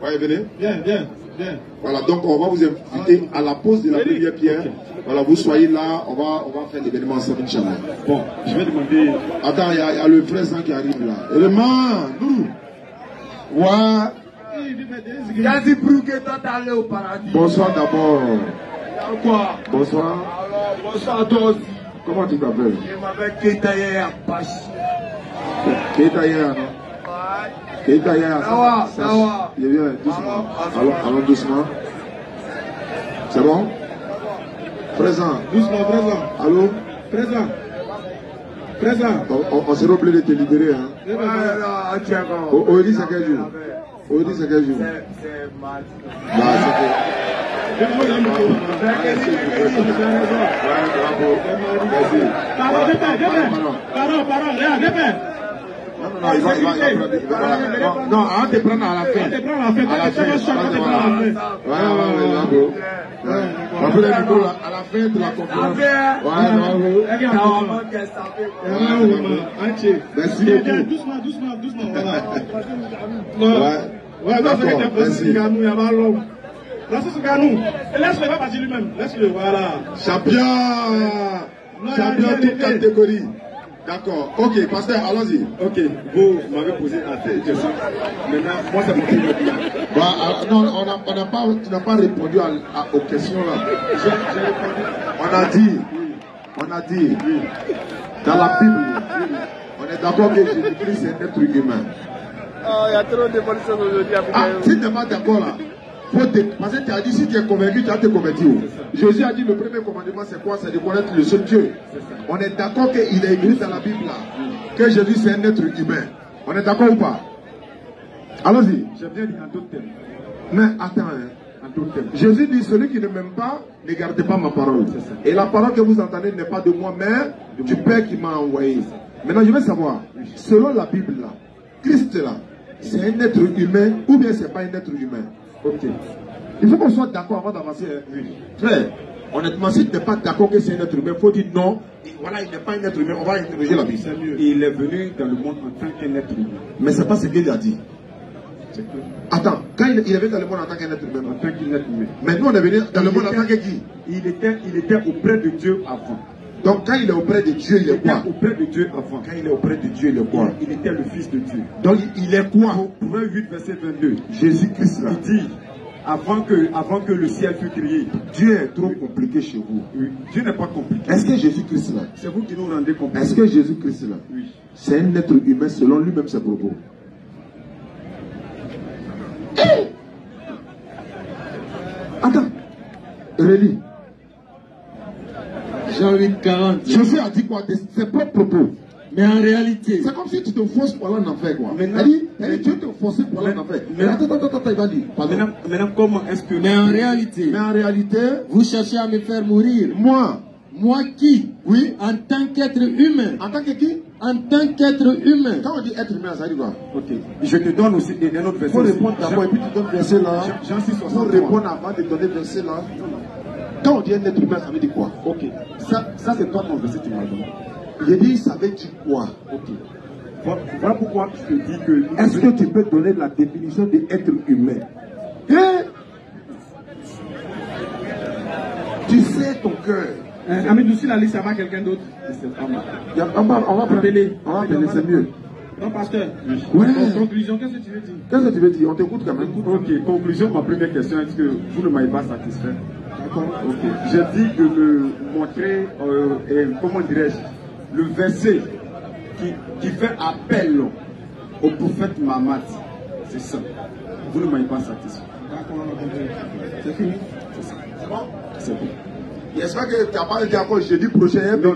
Ouais, venez. Bien. Voilà, donc on va vous inviter à la pose de la première pierre. Voilà, vous soyez là, on va faire l'événement ensemble, Inch'Allah. Bon, je vais demander... Attends, il y a le frère San qui arrive là. Élément, nous. Ouais. Quasi pour que toi t'allais au paradis. Bonsoir d'abord. Quoi? Bonsoir. Alors, bonsoir toi aussi. Comment tu t'appelles? Je m'appelle Keitaye Apache. Keitaye, non? Keitaye, ça. Je viens doucement. Allons doucement. C'est bon? Présent. Doucement, présent. Allô? Présent. On s'est oublié de te libérer, hein? Aujourd'hui, c'est quel jour? Aujourd'hui, c'est quel jour? C'est mardi. Bah, c'est que... Non, on te prendre à la fin. À la fin de la conférence. Merci beaucoup. Merci. Laisse-le pas partir lui-même. Laisse-le, voilà. Champion toute catégorie. D'accord. Ok, pasteur, allons-y. Ok, vous m'avez posé la question. Maintenant, moi, c'est mon tour. Non, tu n'as pas répondu aux questions là. J'ai répondu. On a dit, dans la Bible, on est d'accord que Jésus-Christ est un être humain. Il y a trop de bonnes choses aujourd'hui. Si tu n'es pas d'accord là, parce que tu as dit si tu es convaincu, tu as te convertir. Jésus a dit le premier commandement c'est quoi? C'est de connaître le seul Dieu. On est d'accord qu'il est écrit dans la Bible là, que Jésus c'est un être humain. On est d'accord ou pas? Allons-y. Je viens dire en d'autres termes. Mais attends, En d'autres termes. Jésus dit celui qui ne m'aime pas, ne gardez pas ma parole. Et la parole que vous entendez n'est pas de moi, mais du Père qui m'a envoyé. Maintenant je veux savoir, selon la Bible là, Christ là, c'est un être humain ou bien c'est pas un être humain? Ok. Il faut qu'on soit d'accord avant d'avancer. Oui. Frère, honnêtement, si tu n'es pas d'accord que c'est un être humain, il faut dire non. Et voilà, il n'est pas un être humain, on va interroger la Bible. Il est venu dans le monde en tant qu'un être humain. Mais ce n'est pas ce qu'il a dit. Attends, quand il est venu dans le monde en tant qu'un être humain, En tant qu'un être humain. mais nous on est venu dans le monde en tant que qui? Il était auprès de Dieu avant. Donc quand il est auprès de Dieu, il est quoi? Auprès de Dieu avant. Quand il est auprès de Dieu, il est quoi? Il était le Fils de Dieu. Donc il est quoi? Proverbe 8, verset 22. Jésus-Christ là. Il dit, avant que le ciel fût créé, Dieu est trop compliqué chez vous. oui, Dieu n'est pas compliqué. Est-ce que Jésus-Christ là? C'est vous qui nous rendez compliqués. Est-ce que Jésus-Christ là? Oui. C'est un être humain selon lui-même ses propos? Attends, relis. Jean 8, 40. Jésus a dit quoi? De ses propres propos. Mais en réalité, C'est comme si tu te forces pour aller en enfer, quoi. Maintenant- Elle dit, tu veux te forcer pour aller en enfer. Mais attends, il va dire. Pardon. Maintenant, comment est-ce que... mais en réalité, Mais en réalité, vous cherchez à me faire mourir. moi, Moi qui, oui, en tant qu'être humain, en tant que qui? en tant qu'être humain, Quand on dit être humain, ça dit quoi? Ok. Je te donne aussi un autre Il verset. faut aussi. répondre d'abord et puis tu donnes verset là. Jean 6, Il faut 63. répondre avant de donner verset là. Quand on dit un être humain, ça veut dire quoi? Ok. Ça c'est toi ton verset, tu m'as donné. J'ai dit, ça veut dire quoi? Ok. Voilà pourquoi je te dis que... Est-ce que tu peux donner la définition d'être humain? Tu sais ton cœur. Amidou, si la liste, ça va quelqu'un d'autre. On va appeler, c'est mieux. Non, pasteur. Ouais. En conclusion, qu'est-ce que tu veux dire? Qu'est-ce que tu veux dire? On t'écoute quand même. Ok, conclusion, ma première question, est-ce que vous ne m'avez pas satisfait? D'accord. Ok. J'ai dit de me montrer, comment dirais-je, le verset qui fait appel au prophète Mahomet. C'est ça. Vous ne m'avez pas satisfait. D'accord. C'est fini? C'est ça. C'est bon? C'est bon. J'espère que tu n'as pas été encore jeudi prochain. Non,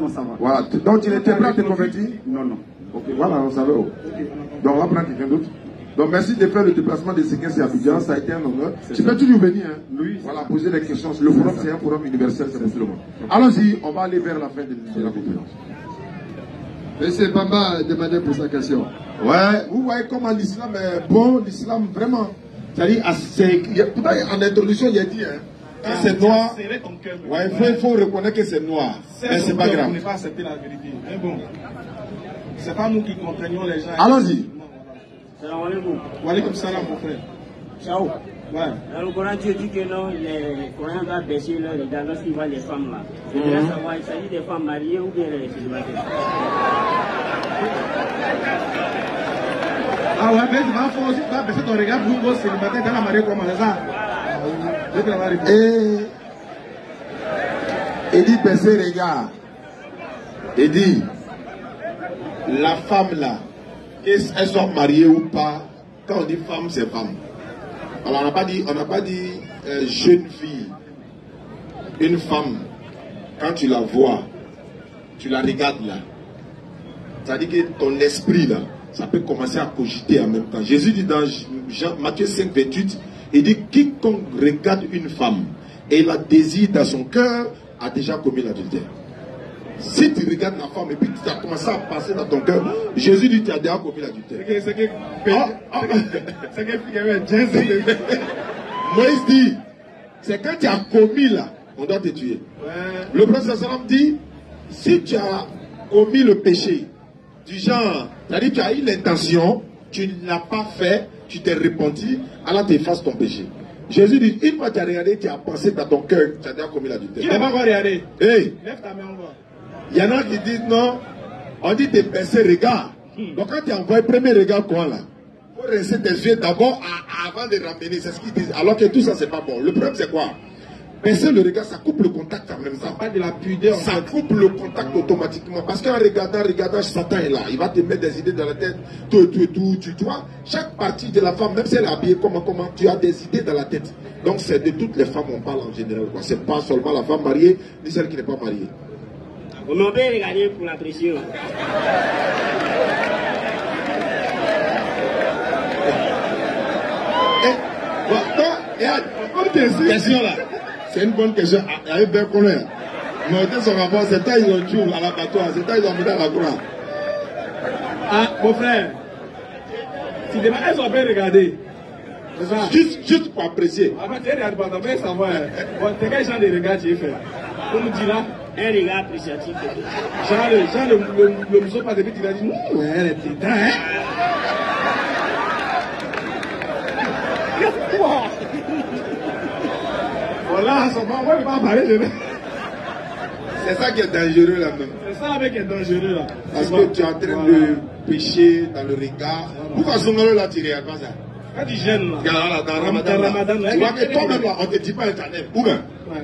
ça va. Voilà. Donc tu n'étais pas à te convertir? Non. Ok, voilà, on savait. Donc on va prendre quelqu'un d'autre. Donc merci de faire le déplacement de Séquence et Abidjan, ça a été un honneur. Tu peux toujours venir, hein? Oui. Voilà, poser des questions. Le forum, c'est un forum universel, c'est pour tout le monde. Allons-y, on va aller vers la fin de la conférence. Monsieur Bamba a demandé pour sa question. Ouais, vous voyez comment l'islam est bon, l'islam vraiment. C'est-à-dire, pourtant en introduction, il a dit, hein, quand c'est noir, ouais, il faut reconnaître que c'est noir. Mais c'est pas grave. On n'est pas accepter la vérité. Mais bon, c'est pas nous qui contraignons les gens. Allons-y. Salam alaikum. Wa alaykum salam, mon frère. Ciao. Ouais. Dans le Coran, Dieu dit que non, les Corans va baisser leur regard lorsqu'il voit les femmes là. Je voudrais savoir, il s'agit des femmes mariées ou bien les célibataires. Ah ouais, mais tu vas baisser ton regard pour vos célibataires dans la mariée comment c'est ça? Et dit baisser regard. Et dit la femme là, qu'elle soit mariée ou pas, quand on dit femme, c'est femme. Alors on n'a pas dit jeune fille. Une femme, quand tu la vois, tu la regardes là. Ça dit que ton esprit là, ça peut commencer à cogiter en même temps. Jésus dit dans Matthieu 5, 28, il dit quiconque regarde une femme et la désire dans son cœur a déjà commis l'adultère. Si tu regardes la femme et puis tu as commencé à passer dans ton cœur, Jésus dit tu as déjà commis l'adultère. Moïse dit, c'est quand tu as commis là, on doit te tuer. Le prophète sallam dit, si tu as commis le péché, du genre, c'est-à-dire tu as eu l'intention, tu ne l'as pas fait, tu t'es repenti, alors tu effaces ton péché. Jésus dit, une fois que tu as regardé, tu as pensé dans ton cœur, tu as déjà commis l'adultère. Tu n'as pas encore regardé. Hey. Lève ta main, on voit. Il y en a qui disent non, on dit de baisser regard. Donc quand tu envoies le premier regard, quoi là? Il faut rincer tes yeux d'abord avant de ramener, c'est ce qu'ils disent. Alors que tout ça, c'est pas bon. Le problème, c'est quoi? Baisser le regard, ça coupe le contact en même temps. Ça parle de la pudeur. Ça coupe le contact automatiquement. Parce qu'en regardant, Satan est là. Il va te mettre des idées dans la tête. Tout, tu vois. Chaque partie de la femme, même si elle est habillée comment, tu as des idées dans la tête. Donc c'est de toutes les femmes on parle en général. Ce n'est pas seulement la femme mariée, ni celle qui n'est pas mariée. Vous m'avez regardé pour la pression. Question là. C'est une bonne question. Il y a eu bien colère. Ils ont été son rapport, c'est ça ils ont tué à l'abattoir, c'est ça ils ont mis dans la croix. Ah, mon frère. Tu demandes, elles ont bien regardé. Juste pour apprécier. En fait, tu regardes pas, tu veux savoir. C'est quel genre de regard tu fais? On nous dit là. Un regard appréciatif. Genre le museau pas de vite, il a dit, ouais, elle est dedans, hein. Voilà, on va pas parler de. C'est ça qui est dangereux là même. C'est ça avec qui est dangereux là. Parce que tu es en train de pécher dans le regard. Pourquoi ce moment là tu ne regardes pas ça? Quand tu gênes là. Dans Ramadan, tu vois que toi-même là, on ne te dit pas Internet. Ou bien.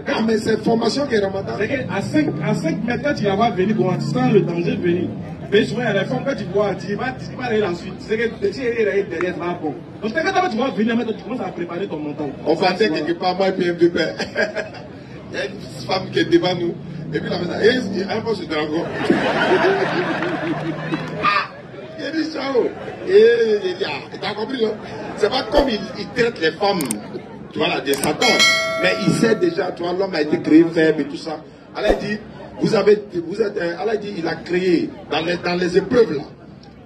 Ah, mais c'est formation qui est Ramadan. C'est qu'à 5 mètres, quand tu vas voir venir, bon, tu sens le danger venir. Mais souvent, il y a des femmes, quand tu vois, tu vas aller ensuite. C'est que si elle est derrière, ça va bon. Donc, quand tu vas venir, tu commences à préparer ton montant. On va dire quelque part, moi et puis un père. Il y a une femme qui est devant nous. Et puis la maison, il y a un peu ce dragon. Il dit ciao. Et t'as compris, non? C'est pas comme il traite les femmes, tu vois, là, des Satan. Mais il sait déjà, tu vois, l'homme a été créé faible et tout ça. Allah dit, Allah dit, il a créé dans les épreuves là,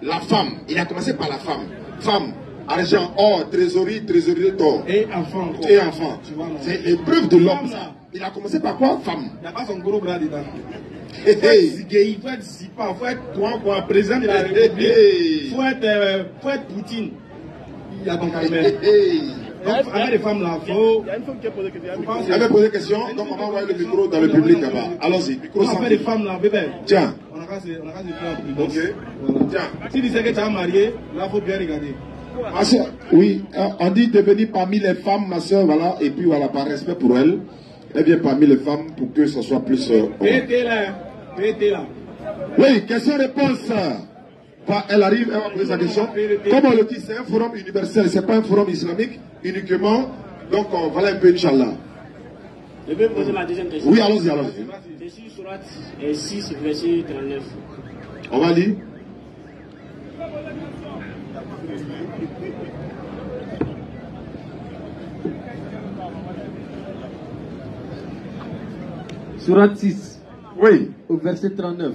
la femme. Il a commencé par la femme. Femme, argent, or, trésorerie d'or. Et enfant. Et enfant. C'est l'épreuve de l'homme. Il a commencé par quoi? Femme. Il n'y a pas son gros bras dedans. Il faut être Zipa, il faut être président de la République. Il faut être Poutine. Il y a ton calvaire. Donc, avec les femmes là, il y a une femme qui a posé question. Elle m'a posé question, donc on va envoyer le micro dans le public là-bas. Allons-y, micro sans. On a fait des femmes là, bébé. Tiens. On a cassé le plan. Ok. Tiens. Si tu sais que tu es marié, là, il faut bien regarder. Ma soeur, oui, on dit de venir parmi les femmes, ma soeur, voilà, et puis voilà, par respect pour elle, elle vient parmi les femmes pour que ce soit plus. Pété là. Oui, question-réponse. Elle arrive, elle va poser sa question. Comme on le dit, c'est un forum universel, c'est pas un forum islamique uniquement. Donc voilà un peu, Inch'Allah. Je vais poser ma deuxième question. Oui, allons-y. Je suis sur Surat 6, verset 39. On va lire. Surat 6. Oui. Au verset 39.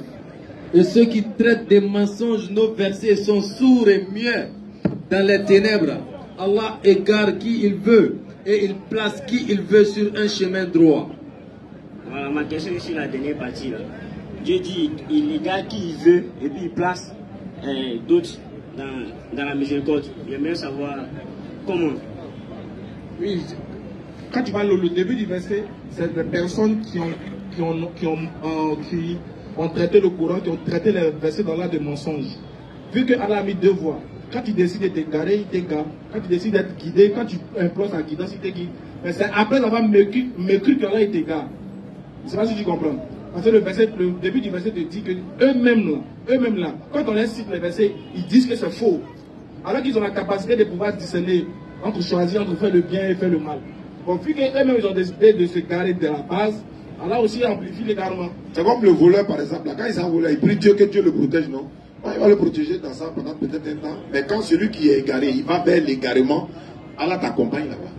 Et ceux qui traitent des mensonges nos versets sont sourds et muets dans les ténèbres. Allah égare qui il veut et il place qui il veut sur un chemin droit. Voilà, ma question est sur la dernière partie là. Dieu dit il égare qui il veut et puis il place d'autres dans la miséricorde. J'aimerais savoir comment. Oui, quand tu vois le début du verset, c'est des personnes qui ont traité le Coran, qui ont traité les versets dans l'art de mensonge. Vu qu'Allah a mis deux voies, quand tu décides de t'égarer, il t'égare. Quand tu décides d'être guidé, quand tu implores sa guidance, il te guide. Mais c'est après avoir mécru qu'Allah il t'égare. Je ne sais pas si tu comprends. Parce que le début du verset te dit que eux-mêmes là, quand on les cite les versets, ils disent que c'est faux. Alors qu'ils ont la capacité de pouvoir discerner entre choisir, entre faire le bien et faire le mal. Bon, vu qu'eux-mêmes ils ont décidé de se garer de la base, Allah aussi amplifie l'égarement. C'est comme le voleur par exemple. Là, quand il s'en voleur, il prie Dieu que Dieu le protège, non? Il va le protéger dans ça pendant peut-être un temps. Mais quand celui qui est égaré, il va vers l'égarement, Allah t'accompagne là-bas.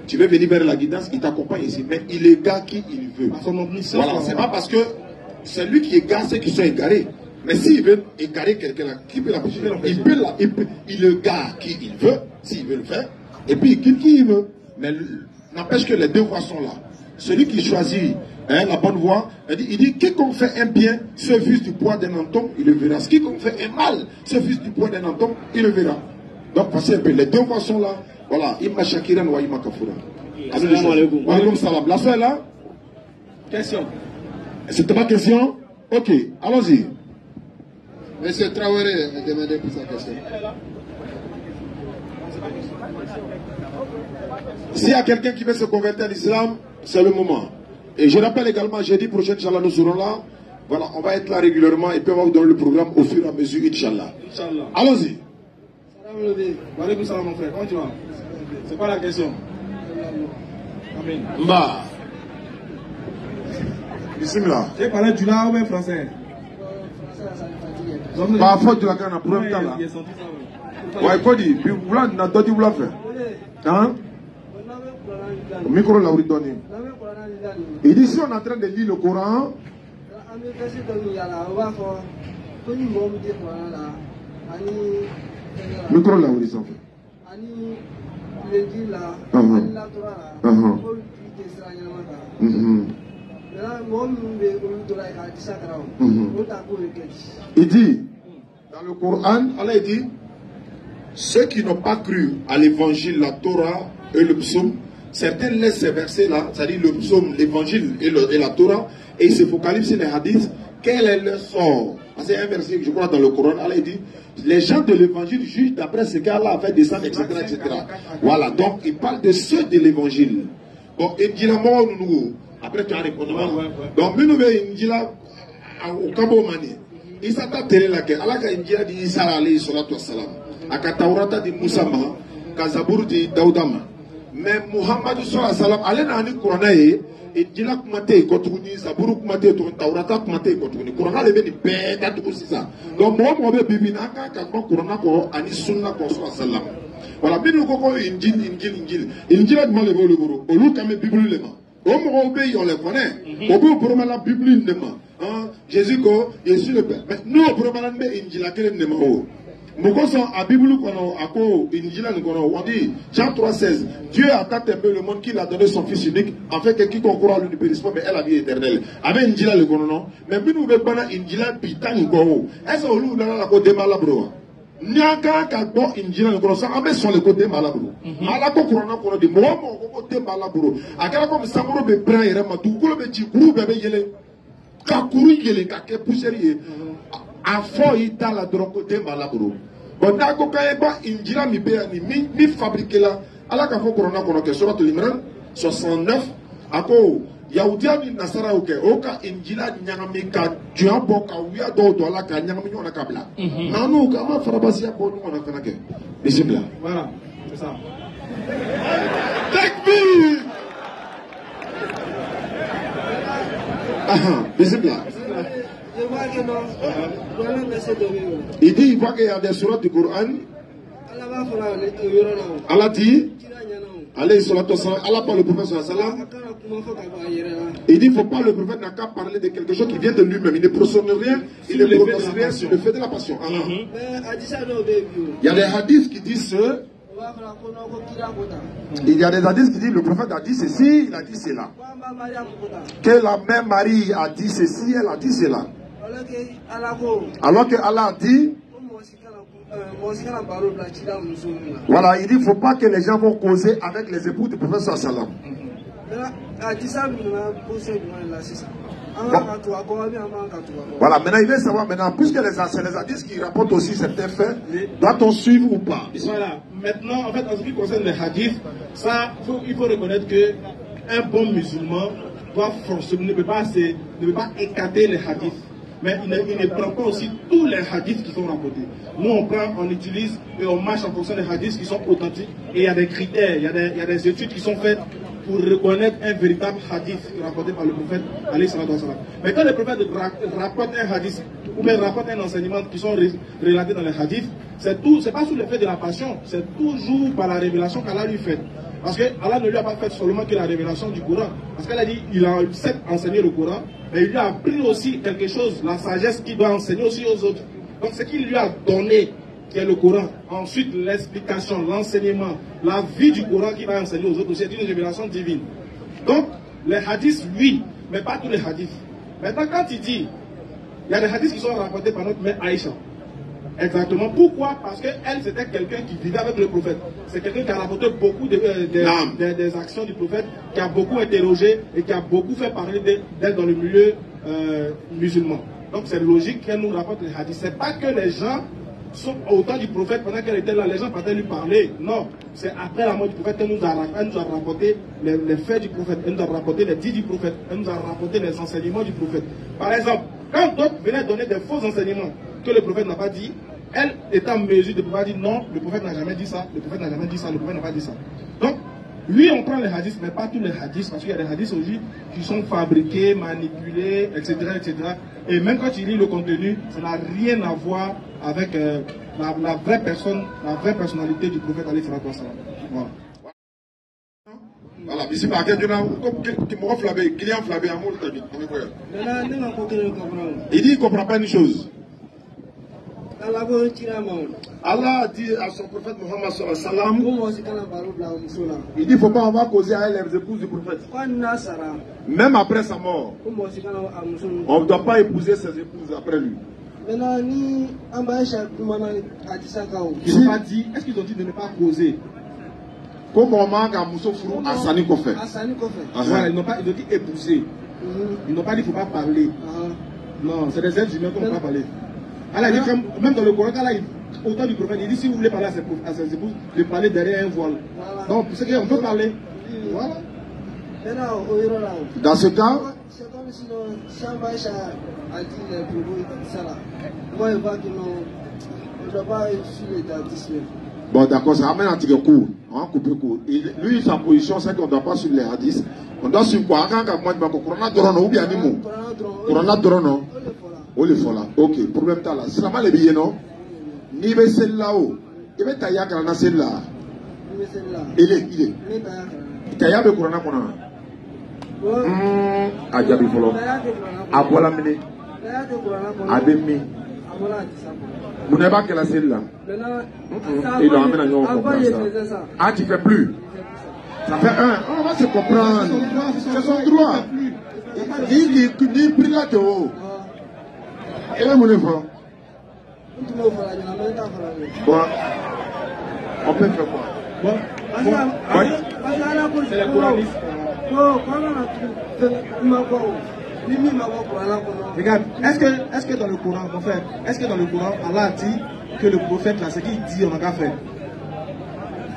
Tu veux venir vers la guidance, il t'accompagne ici. Mais il égare qui il veut. Voilà, c'est pas parce que c'est lui qui égare ceux qui sont égarés. Mais s'il veut égarer quelqu'un là, qui peut l'empêcher? Il égare qui il veut, s'il veut le faire. Et puis il guide qui il veut. Mais n'empêche que les deux voies sont là. Celui qui choisit la bonne voie, il dit quiconque fait un bien, ce fils du poids d'un anton, il le verra. Quiconque fait un mal, ce fils du poids d'un anton, il le verra. Donc passez un peu. Les deux voies sont là. Voilà. Imma shakiran wa imma kafura. Assalamu alaikum. Wa alaikum salam. La soeur est là? Question. C'était ma question? Ok, allons-y. Monsieur Traoré a demandé pour sa question. S'il y a quelqu'un qui veut se convertir à l'islam, c'est le moment. Et je rappelle également, jeudi prochain, Inch'Allah, nous serons là. Voilà, on va être là régulièrement et puis on va vous donner le programme au fur et à mesure, Inch'Allah. Allons-y. Walaikum salam, mon frère. Comment tu vas? C'est quoi la question? Amen. Mba. Bismillah. Tu parles du là ou bien français? Pas faute de la canne, pour un temps là. Ouais, quoi dire? Puis vous l'avez dit, vous l'avez fait. Hein? Le micro là, vous donnez. Il dit si on est en train de lire le Coran. Micro là, vous dites en fait. Il dit, dans le Coran, Allah dit, ceux qui n'ont pas cru à l'évangile, la Torah et le psaume, certains laissent ces versets-là, c'est-à-dire le psaume, l'évangile et la Torah, et ils se focalisent sur les hadiths. Quel est leur sort? C'est un verset que je crois dans le Coran, Allah dit, les gens de l'évangile jugent d'après ce qu'Allah a fait descendre, etc., etc. Voilà, donc il parle de ceux de l'évangile. Bon, et dit la mort, nous, après tu as répondu. Donc, nous, nous, dit là, au Cabo Mani, il s'attend à la guerre. Allah a dit, il s'est allé sur la toile salam. A Taurata di Moussa Ma, a Zabur di Daoudama. Mais Muhammad sallallahu alayhi wa sallam, allez dans le Coran, et dit là, Kumate, Kotouni, Zabur Kumate, Taurata Kumate, Kotouni. Coran, il est bête, tout ça. Donc, moi, je vais vivre dans le Coran, Ani Sunna, sallallahu alayhi wa sallam. Voilà, mais nous, Injil. Injil a demandé le bureau. Au lieu de Bible, les mains. Au moment où on les connaît. Au bout pour la Bible, les mains. Jésus, Jésus le Père. Mais nous, pour la Injil, la quelle est le main? Nous sommes à Bible, on dit Jean 3,16. Dieu a tant aimé le monde qu'il a donné son Fils unique, afin que quiconque croit à lui ne périsse pas, mais elle a la vie éternelle. Avec Injila le non. Mais nous nous bana Injila pitan go. Est-ce que nous avons la côté malabro? Nyaka kakbo Injila le ça abe sur le côté malabro. Malako corona kono de moi mon côté malabro. Akala comme samuro be bran yere ma tu ko be ci groupe be yele. Kakuru yele kake poussière. A fort il t'a la drogue côté malabro. Bon, d'accord, quand il y a Injila mi fabriqué là, alors qu'il faut corona kono que sur l'Imran 69, ako Yahudia ni Nasara oke, oka Injila nyangami ka juambo ka uya do la ka nyangami nyona kabla. Nanu kama farabasi ya bonu wana kanake. Bismillah. Voilà, c'est ça. Takbir. Bismillah. Il dit, il voit qu'il y a des sourates du Coran. Allah dit, Allah parle le prophète sallam. Il dit, il ne faut pas, le prophète n'a qu'à parler de quelque chose qui vient de lui-même. Il ne prononce rien, il ne prononce rien sur le fait de la passion. Il y a des hadiths qui disent ce. Il y a des hadiths qui disent, le prophète a dit ceci, il a dit cela. Que la mère Marie a dit ceci, elle a dit cela. Alors que Allah a dit, Voilà, il dit, il ne faut pas que les gens vont causer avec les époux du prophète sallam. Voilà, maintenant il veut savoir, maintenant, puisque c'est les hadiths qui rapportent aussi certains faits, doit-on suivre ou pas? Voilà, maintenant, en fait, en ce qui concerne les hadiths, ça, il faut reconnaître qu'un bon musulman doit forcément, ne peut pas écarter les hadiths. Mais il ne prend pas aussi tous les hadiths qui sont rapportés. Nous, on utilise et on marche en fonction des hadiths qui sont authentiques. Et il y a des critères, il y a des études qui sont faites pour reconnaître un véritable hadith rapporté par le prophète. Mais quand le prophète rapporte un hadith, ou bien rapporte un enseignement qui sont relatés dans les hadiths, c'est pas sous l'effet de la passion, c'est toujours par la révélation qu'Allah lui fait. Parce que Allah ne lui a pas fait seulement que la révélation du Coran. Parce qu'elle a dit, il a certes enseigné le Coran, mais il lui a appris aussi quelque chose, la sagesse qu'il doit enseigner aussi aux autres. Donc ce qu'il lui a donné, qui est le Coran, ensuite l'explication, l'enseignement, la vie du Coran qu'il va enseigner aux autres, c'est une révélation divine. Donc les hadiths, oui, mais pas tous les hadiths. Maintenant quand il dit, il y a des hadiths qui sont rapportés par notre mère Aïcha. Exactement. Pourquoi? Parce qu'elle, c'était quelqu'un qui vivait avec le prophète. C'est quelqu'un qui a rapporté beaucoup des actions du prophète, qui a beaucoup interrogé et qui a beaucoup fait parler d'elle dans le milieu musulman. Donc c'est logique qu'elle nous rapporte les hadiths. C'est pas que les gens sont au temps du prophète, pendant qu'elle était là, les gens partaient lui parler. Non, c'est après la mort du prophète qu'elle nous a rapporté les faits du prophète, elle nous a rapporté les dits du prophète, elle nous a rapporté les enseignements du prophète. Par exemple, quand d'autres venaient donner des faux enseignements que le prophète n'a pas dit, elle est en mesure de pouvoir dire non, le prophète n'a jamais dit ça, le prophète n'a jamais dit ça, le prophète n'a pas dit ça. Donc, oui, on prend les hadiths, mais pas tous les hadiths, parce qu'il y a des hadiths aujourd'hui qui sont fabriqués, manipulés, etc., etc. Et même quand tu lis le contenu, ça n'a rien à voir avec la vraie personne, la vraie personnalité du prophète alayhi salatu wassalam. Voilà. Voilà, ici, par exemple, client flabé, amour, il dit qu'il ne comprend pas une chose. Allah a dit à son prophète Mohammed sallam, il dit qu'il ne faut pas avoir causé à elle les épouses du prophète. Même après sa mort, on ne doit pas épouser ses épouses après lui. Ils n'ont pas dit, est-ce qu'ils ont dit de ne pas causer? Comme on manque à Mousso Fourou, à Sani Kofé. Voilà, ils ont dit épouser. Ils n'ont pas dit qu'il ne faut pas parler. Non, c'est des êtres humains qu'on ne peut pas parler. Allah dit, même dans le Coran, au temps du prophète, il dit si vous voulez parler à ses épouses, de parler derrière un voile. Donc, c'est qu'on peut parler. Voilà. Dans ce cas, c'est comme si Sambaïcha a dit les propos de ça là. Moi, je vois qu'on ne doit pas suivre les hadiths. Bon, d'accord, ça amène un petit coup. On va couper court. Lui, sa position, c'est qu'on ne doit pas suivre les hadiths. On doit suivre quoi? Corona Dorono ou bien Nimo? Corona Dorono. Oh, le fola. Ok, problème là. C'est la mal billets, non? Ni be là-haut. Il va tailler à celle-là. Il est. Tailler avec Corona Corona. A jabi folo. A bola mine. A demi. Vous n'avez pas que la celle-là. Il a amené à nous comprendre ça. Ah, tu fais plus. Ça fait un. On va se comprendre. C'est son droit. Il prie là de haut. Et là, mon enfant. Bon. On peut faire quoi? Bon. C'est les couranistes. Regarde, est-ce que dans le Coran, mon frère, est-ce que dans le Coran, Allah a dit que le prophète, là, ce qu'il dit, on n'a qu'à faire?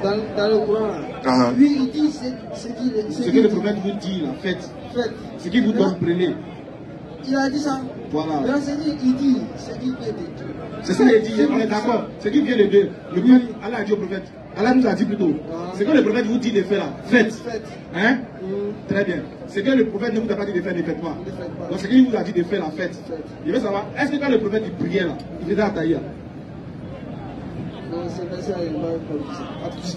Dans le Coran, oui, il dit ce que le prophète vous dit, là, faites. Ce qu'il vous donne, prenez. Il a dit ça. Voilà. Il dit ce qu'il vient de Dieu. C'est ça qu'il dit, on est d'accord. Ce qui vient de Dieu. Le prophète, Allah a dit au prophète. Allah nous a dit plutôt. C'est que le prophète vous dit de faire là. Faites. Hein? Très bien. C'est que le prophète ne vous a pas dit de faire, ne faites pas. Donc ce qu'il vous a dit de faire la fête. Il veut savoir, est-ce que quand le prophète il priait là, il faisait Ataïa? Non, c'est pas ça, il m'a pas dit ça.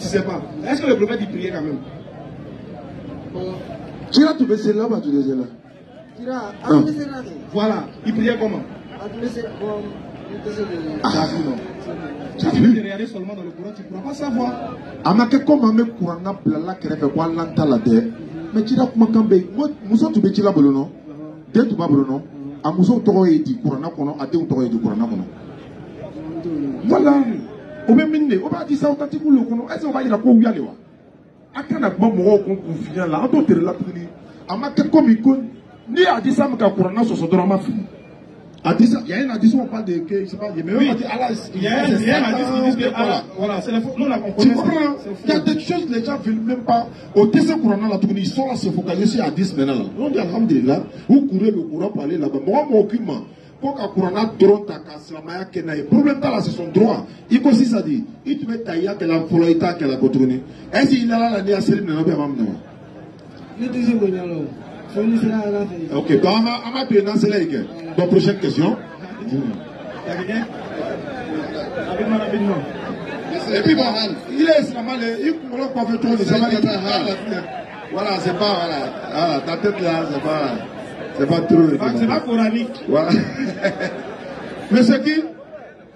Tu sais pas. Est-ce que le prophète il priait quand même? Tu l'as trouvé celle-là ou tu l'as trouvé là? Voilà. Il priait comment? Tu as vu de regarder seulement dans le Coran, tu ne pourras pas savoir. Amake comme ame Coran na plala kerefe kwa lanta la de. Mais tu as comment cambe? Muso tu be chila bolono. De tu ba bolono. A muso toro e di Coran na kono, a de toro e di Coran na kono. Voilà. On va miner, on va dire ça authentique ou le kono. Est-ce qu'on va dire à quoi où y aller? À quand on a confiant là, on doit là pour dire. À ma tête comme il connaît, ni à dire ça, mais qu'à Courana sur ce drama fini. Il y a un indice où on parle de que je sais pas, il y a un indice qui dit que voilà, c'est la faute. Nous, tu comprends? Il y a des choses les gens ne veulent même pas. Au TC Courana, là, ils sont là, se focaliser sur 10 maintenant. On dit alhamdulillah, vous courez le courant pour aller là-bas. Moi, mon occupement, pour qu'à Courana, drone, ta kaslamaya, kenaï. Problème là, c'est son droit. Il faut aussi ça dit. Il te met taïa, que la foloïta, que la cotournée. Est-ce qu'il a là, la nia, c'est le même, Le deuxième bonheur. Ok, donc on va payer dans cela. Donc, prochaine question. Et puis bon, il est islamien, il ne peut pas faire trop de ça. Voilà, c'est pas, voilà, ta tête là, c'est pas trop. C'est pas coranique. Voilà. Monsieur qui?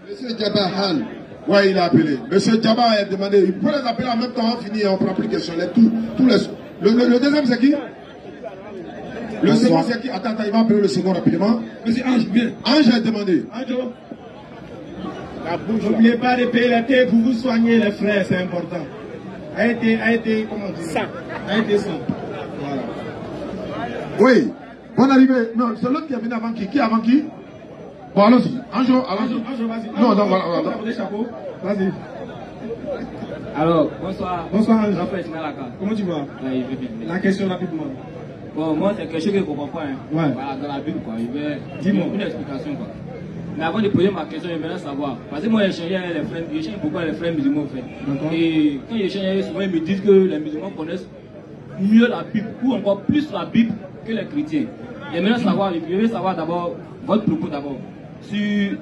Monsieur Jabahal. Oui, il a appelé. Monsieur Jabba a demandé, il peut les appeler en même temps, on finit et on prend plus de questions. Le deuxième, c'est qui? Le second, c'est qui? Attends, il va appeler le second rapidement. Monsieur Ange, bien. Ange a demandé. Ange. N'oubliez pas de payer la thé pour vous soigner les frères, c'est important. A été, comment dire? Ça. A été ça. Voilà. Oui. Bonne arrivée. Non, c'est l'autre qui est venu avant qui? Qui avant qui? Bon, allons-y. Ange, allons-y. Ange, vas-y. Non, voilà. Vas-y. Alors, bonsoir. Bonsoir, Ange. Comment tu vas? Ouais, il veut bien. La question rapidement. Bon, moi, c'est quelque chose que je ne comprends pas. Hein. Ouais. Voilà, dans la Bible, quoi. Il veut Dis-moi. une explication, quoi. Mais avant de poser ma question, j'aimerais savoir. Parce que moi, j'échange avec les frères, j'échange beaucoup avec les frères musulmans, en fait. D'accord. Et quand j'échange avec eux, souvent, ils me disent que les musulmans connaissent mieux la Bible, ou encore plus la Bible que les chrétiens. J'aimerais savoir, d'abord, votre propos d'abord, sur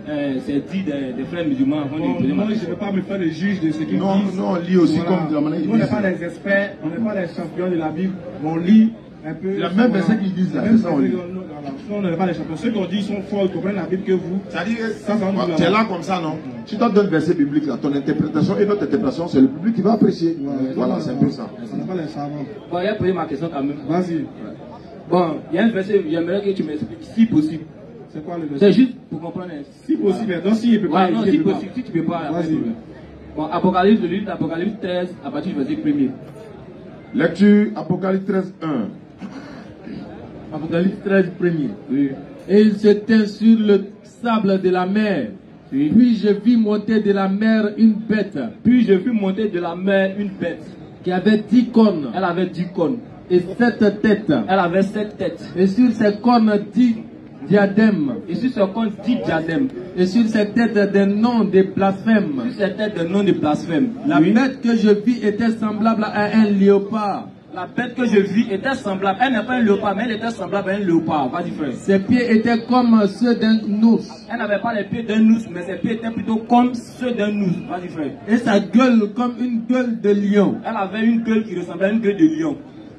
ces dits des frères musulmans avant de poser ma question. Je ne vais pas me faire le juge de ce qu'ils disent. Non, on lit aussi voilà. comme de la manière Nous, on n'est pas les experts, on n'est pas les champions de la Bible, on lit un peu. La même verset qu'ils disent là, c'est ça on lit. On n'est pas les champions. Ceux qu'on dit sont forts, ils comprennent la Bible que vous. C'est-à-dire, ça nous tu es là comme ça, non? Tu dois donner un verset biblique là, ton interprétation et notre interprétation, c'est le public qui va apprécier. Voilà, c'est un peu ça. On n'est pas les savants. Bon, il a posé ma question quand même. Vas-y. Bon, il y a un verset, j'aimerais que tu m'expliques si possible. C'est quoi le verset? C'est juste pour comprendre. Si possible, donc si il peut pas. Ouais, non, si possible, si tu peux pas. Vas-y. Bon, Apocalypse, le livre d'Apocalypse 13, à partir du verset 1er. Lecture Apocalypse 13, 1. Apocalypse 13, 1er. Oui. Et il se tint sur le sable de la mer. Oui. Puis je vis monter de la mer une bête. Puis je vis monter de la mer une bête. Qui avait 10 cornes. Elle avait 10 cornes. Et 7 têtes. Elle avait 7 têtes. Et sur ses cornes 10 diadèmes. Et sur ses cornes 10 diadèmes. Et sur ses têtes des noms de blasphème. Sur ses têtes des noms de blasphème. La bête que je vis était semblable à un léopard. La bête que je vis était semblable. Elle n'est pas un léopard, mais elle était semblable à un léopard. Vas-y, frère. Ses pieds étaient comme ceux d'un ours. Elle n'avait pas les pieds d'un ours, mais ses pieds étaient plutôt comme ceux d'un ours. Vas-y, frère. Et sa gueule comme une gueule de lion. Elle avait une gueule qui ressemblait à une gueule de lion.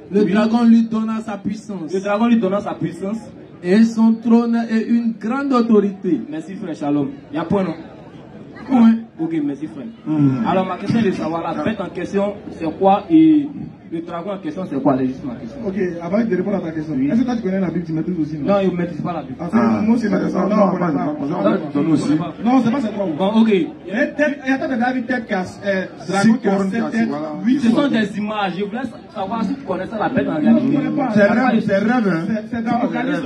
Le dragon lui donna sa puissance. Le dragon lui donna sa puissance. Et son trône est une grande autorité. Merci, frère Shalom. Il y a point, non? Oui. Ok, merci, frère. Alors, ma question est de savoir la bête en question, c'est quoi et le dragon en question, c'est quoi? C'est juste ma question. Ok, avant de répondre à ta question, est-ce que toi tu connais la Bible, tu maîtrises aussi? Non, il ne maîtrise pas la Bible. Moi aussi, je maîtrise pas. Non, non, c'est pas cette fois. Bon, ok. Il y a tête de David, tête casse, dragon qui a 7 têtes. Oui, ce sont des images. Je voulais savoir si tu connaissais la bête en réalité. C'est rêve, hein? C'est dans l'Apocalypse.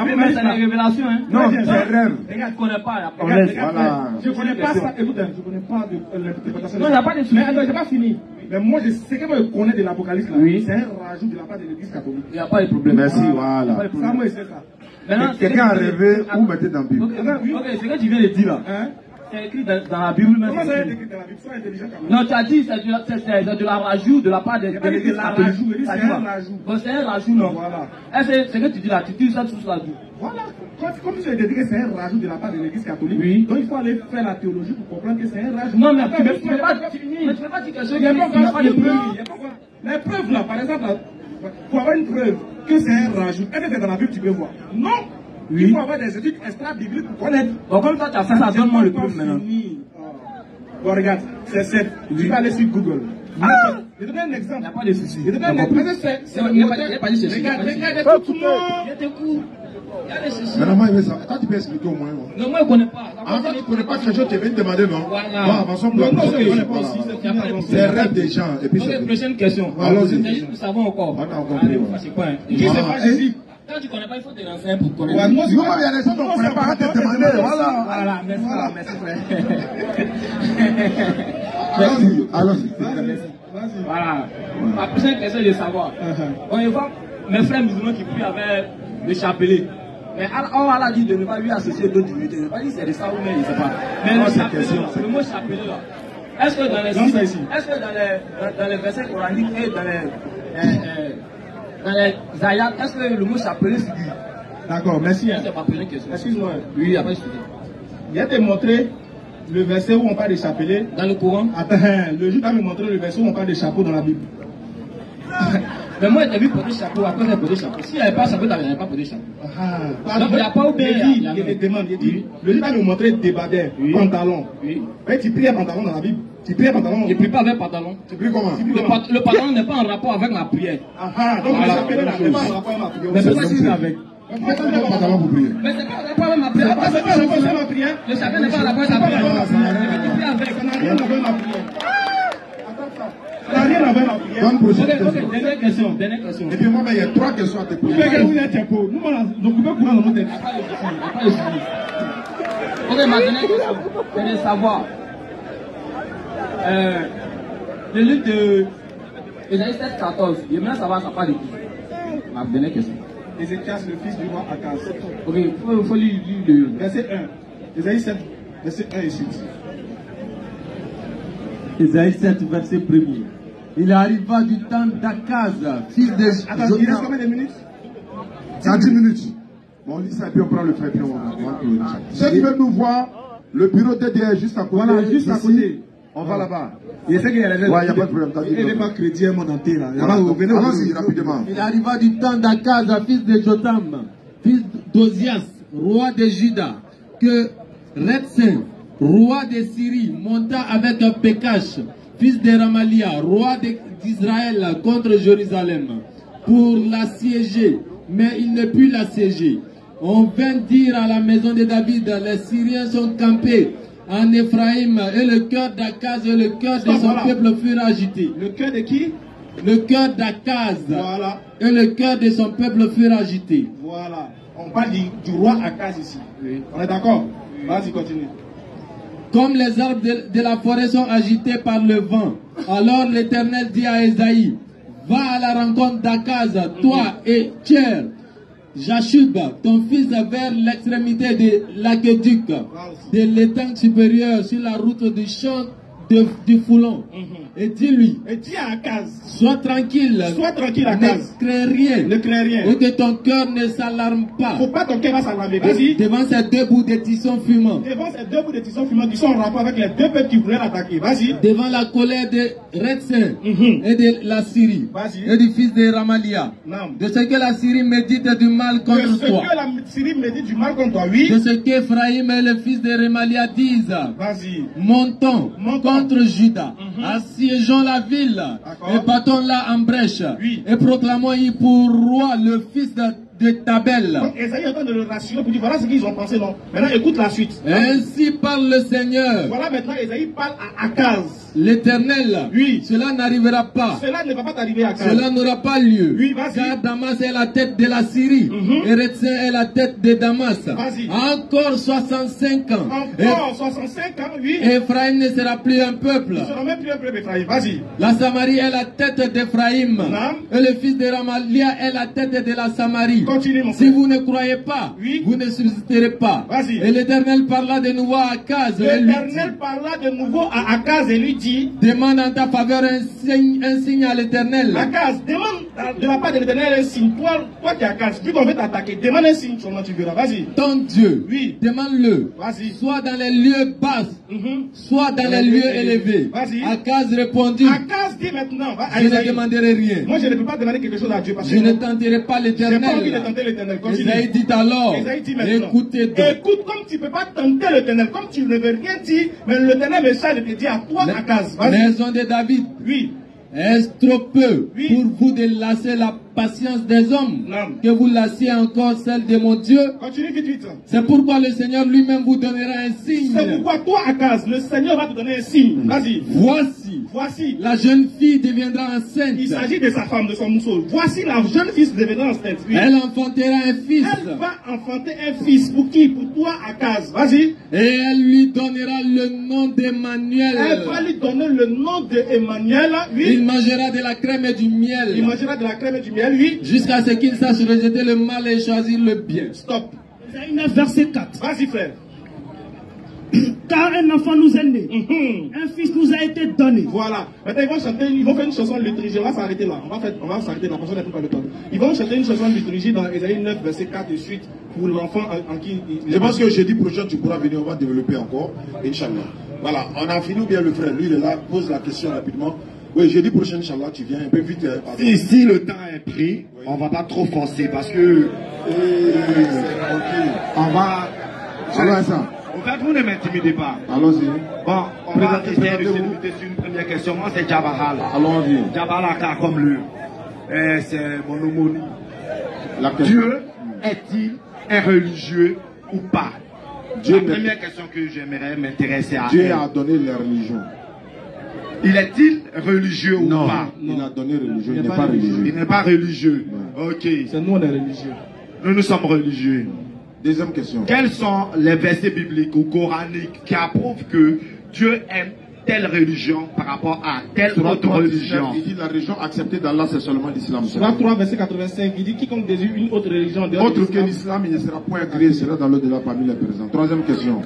Mais c'est des révélations, hein? Non, c'est rêve. Regarde, tu ne connais pas. Voilà. Je ne connais pas ça. Écoute, je ne connais pas de l'interprétation. Non, il n'y a pas de souci. Mais attends, je n'ai pas fini. Mais moi, ce que moi je connais de l'Apocalypse, oui, c'est un rajout de la part de l'Église catholique. Il n'y a pas de problème. Merci, voilà. Ça, moi, c'est ça. Quelqu'un a rêvé ou mettez dans la Bible. Ok, ce que tu viens de dire là, c'est écrit dans la Bible. Comment ça est écrit dans la Bible? Sois intelligent quand même. Non, tu as dit c'est de la rajout de la part de l'Église catholique. C'est un rajout. Bon, c'est un rajout, non? Voilà. Ce que tu dis là, tu dis ça sous la Bible. Voilà. Comme tu as dit que c'est un rajout de la part de l'Église catholique, oui, donc il faut aller faire la théologie pour comprendre que c'est un rajout. Non, mais tu ne peux pas dire quelque chose qui n'a pas de preuve. Les preuves là, par exemple, pour avoir une preuve que c'est un rajout, est-ce que dans la Bible tu peux voir? Non. Oui. Il faut avoir des études extra-bibliques pour connaître. Bon, comme toi tu as fait ça, donne-moi le preuve maintenant. Bon, regarde, c'est cette. Tu vas aller sur Google. Je te donne un exemple. Il n'y a pas de souci. Je te donne un exemple. Il n'y a pas de souci. Regarde, tout le monde. Maintenant, moi, il veut savoir. Quand tu peux expliquer au moins. Non, moi, je ne connais pas. Ah, quand tu ne connais pas quelque chose, tu viens de demander, non? Voilà. Bon, avançons pour la prochaine. C'est le rêve des gens. Et puis, Ok, prochaine question. Allons-y. C'est juste pour savoir encore. On a compris. C'est quoi, hein? Qui c'est pas Jésus? Quand tu ne connais pas, il faut te renseigner pour connaître. Ouais, moi, il y a des gens qui ne connaissent pas, te demander. Voilà. Voilà, merci. Merci, frère. Allons-y. Voilà. Ma prochaine question, c'est de savoir. On y voit mes frères musulmans qui prient avec le chapelet. Mais Allah a dit de ne pas lui associer d'autres divinités. Je ne sais pas si c'est de ça ou même, je ne sais pas. Mais le chapelet, le mot chapelet là, est-ce que dans les versets coraniques et dans les ayats, est-ce que le mot chapelet figure? D'accord, merci. C'est ma première question. Excuse-moi. Oui, après je te dis. Il a te montré le verset où on parle de chapelet. Dans le Coran? Attends, le juge a me montré le verset où on parle de chapeau dans la Bible. Mais moi, j'ai vu porter chapeau, après j'ai porté chapeau. S'il n'y avait pas chapeau, il n'y avait pas porté chapeau. Donc, il n'y a pas oublié. Il y a des demandes. Il dit, le juge a me montré débardeur, pantalon. Oui. Mais tu pries un pantalon dans la Bible. Tu pries un pantalon. Je ne prie pas avec pantalon. Tu pries comment? Le pantalon n'est pas en rapport avec ma prière. Donc le chapelet n'est pas en rapport avec ma prière. Mais c'est pas si c'est avec. Mais c'est pas un pantalon pour prier. Mais c'est pas en rapport avec ma prière. C'est pas en rapport avec ma prière. Le chapelet n'est pas en rapport avec sa prière. Tu pries avec. Ça n'a rien à voir avec ma prière. Ça n'a rien à voir avec ma prière. Bonne prochaine Ok, question. dernière question. Et puis moi, il y a 3 questions à te poser. Vous pouvez nous, on pouvait courir dans notre tête. Ok, ma dernière question, c'est de savoir. Le livre de Ésaïe 7,14, j'aimerais savoir ça parle de qui. Ma dernière question. Ézéchias, le fils du roi Akaz. Ok, il faut lire le Verset 1. Ésaïe 7, verset 1 et 6. Ésaïe 7, verset 1er. Il arriva du temps d'Akaz, fils de Attends, il reste combien de minutes? C'est à 10 minutes. Bon, on lit ça et puis on prend le frère. Puis on va. Ceux qui veulent nous voir, le bureau DDR est juste à côté. Voilà, juste à côté. On va là-bas. Il sait qu'il y a les Ouais, il n'y a pas de problème. Il n'est pas chrétien, mon entier là. Allons-y rapidement. Il arriva du temps d'Akaz, fils de Jotam, fils d'Ozias, roi de Juda, que Retsen, roi de Syrie, monta avec un Pékash, fils de Ramalia, roi d'Israël, contre Jérusalem, pour l'assiéger, mais il ne put l'assiéger. On vint dire à la maison de David, les Syriens sont campés en Éphraïm, et le cœur d'Akaz et le cœur de son peuple furent agités. Le cœur de qui? Le cœur d'Akaz Voilà. et le cœur de son peuple furent agités. Voilà. On parle du roi Akaz ici. Oui. On est d'accord? Vas-y, continue. Comme les arbres de la forêt sont agités par le vent, alors l'Éternel dit à Ésaïe, va à la rencontre d'Akaz, toi et Tcher, Jashub, ton fils, vers l'extrémité de l'aqueduc, de l'étang supérieur sur la route du champ du Foulon. Et dis-lui, et dis à Akaz, sois tranquille, Akaz. ne crains rien, et que ton cœur ne s'alarme pas. Faut pas ton cœur va s'alarmer. Vas-y. Devant ces 2 bouts de tissons fumants. Devant ces 2 bouts de tissons fumants qui sont en rapport avec les 2 peuples qui voulaient l'attaquer. Vas-y. Devant la colère de Retsen et de la Syrie et du fils de Ramalia. De ce que la Syrie médite du mal contre toi. De ce que la Syrie médite du mal contre toi, oui. De ce qu'Ephraïm et le fils de Ramalia disent. Vas-y. Montons contre Juda. Assiégeons la ville et battons-la en brèche. Oui. Et proclamons-y pour roi le fils de Tabel. Donc Esaïe est en train de le rassurer pour dire voilà ce qu'ils ont pensé. Non. Maintenant écoute la suite. Ainsi parle le Seigneur. Voilà maintenant Esaïe parle à Akaz. L'Éternel, oui. Cela n'arrivera pas. Cela ne va pas t'arriver à Akaz. Cela n'aura pas lieu. Oui, vas-y. Car Damas est la tête de la Syrie. Et Retsen est la tête de Damas. Vas-y. Encore 65 ans. Encore 65 ans, oui. Ephraim ne sera plus un peuple. Ne sera même plus un peuple Ephraim. Vas-y. La Samarie est la tête d'Ephraïm. Et le fils de Ramalia est la tête de la Samarie. Continue, mon frère. Si vous ne croyez pas, oui. Vous ne subsisterez pas. Vas-y. Et l'Éternel parla de nouveau à Akaz. L'Éternel parla de nouveau à Akaz et lui dit, demande en ta faveur un signe à l'Éternel. Akaz, demande de la part de l'Éternel un signe. Toi qui es Akaz, vu qu'on veut t'attaquer, demande un signe, seulement tu verras. Vas-y. Ton Dieu, oui. Demande-le. Vas-y. Soit dans les lieux bas, soit dans les lieux élevés. Vas-y. Akaz répondit. Akaz dit maintenant, je ne demanderai rien. Moi je ne peux pas demander quelque chose à Dieu parce que je ne tenterai pas l'Éternel. J'ai pas envie de tenter l'Éternel. Esaïe dit alors, écoutez donc. Écoute, comme tu ne peux pas tenter l'Éternel, comme tu ne veux rien dire, mais l'Éternel me charge de te dire à toi, Akaz. Maison de David. Oui. Est-ce trop peu pour vous de lasser patience des hommes, Non. que vous lassiez encore celle de mon Dieu. Continue vite, vite. C'est pourquoi le Seigneur lui-même vous donnera un signe. C'est pourquoi toi, Akaz, le Seigneur va te donner un signe. Vas-y. Voici. La jeune fille deviendra enceinte. Il s'agit de sa femme, de son mousseau. Voici la jeune fille deviendra enceinte. Oui. Elle enfantera un fils. Elle va enfanter un fils. Pour qui? Pour toi, Akaz. Vas-y. Et elle lui donnera le nom d'Emmanuel. Elle va lui donner le nom d'Emmanuel. Oui. Il mangera de la crème et du miel. Il mangera de la crème et du miel, oui. Jusqu'à ce qu'il sache rejeter le mal et choisir le bien. Stop. Isaïe 9, verset 4. Vas-y, frère. Car un enfant nous est né, un fils nous a été donné. Voilà. Maintenant, ils vont chanter, ils vont faire une chanson de liturgie. On va s'arrêter là. On va s'arrêter là. Personne n'a pas le temps. Ils vont chanter une chanson de liturgie dans Isaïe 9, verset 4 et suite pour l'enfant en qui. Je pense que jeudi prochain, tu pourras venir. On va développer encore. Inch'Allah. Voilà. On a fini ou bien le frère? Lui, il est là. Pose la question rapidement. Oui, jeudi prochain, Inch'Allah, tu viens un peu vite. Si le temps est pris, on ne va pas trop forcer parce que. On va. Alors, ça. En fait, vous ne m'intimidez pas. Allons-y. Bon, on va essayer de se limiter sur une première question. Moi, c'est Jabahal. Allons-y. Jabahal comme le. C'est mon homonyme. Dieu est-il un religieux ou pas? La première question que j'aimerais m'intéresser à. Dieu a donné la religion. Il est-il religieux ou non, pas? Il a donné religion. Il n'est pas religieux. Il n'est pas religieux. Non. Ok. C'est nous, on est religieux. Nous sommes religieux. Deuxième question. Quels sont les versets bibliques ou coraniques qui approuvent que Dieu aime telle religion par rapport à telle autre religion? Il dit la religion acceptée d'Allah, c'est seulement l'islam. Surah 3, verset 85, il dit quiconque désire une autre religion autre que l'islam, il ne sera point agréé, sera dans l'au-delà parmi les présents. Troisième question.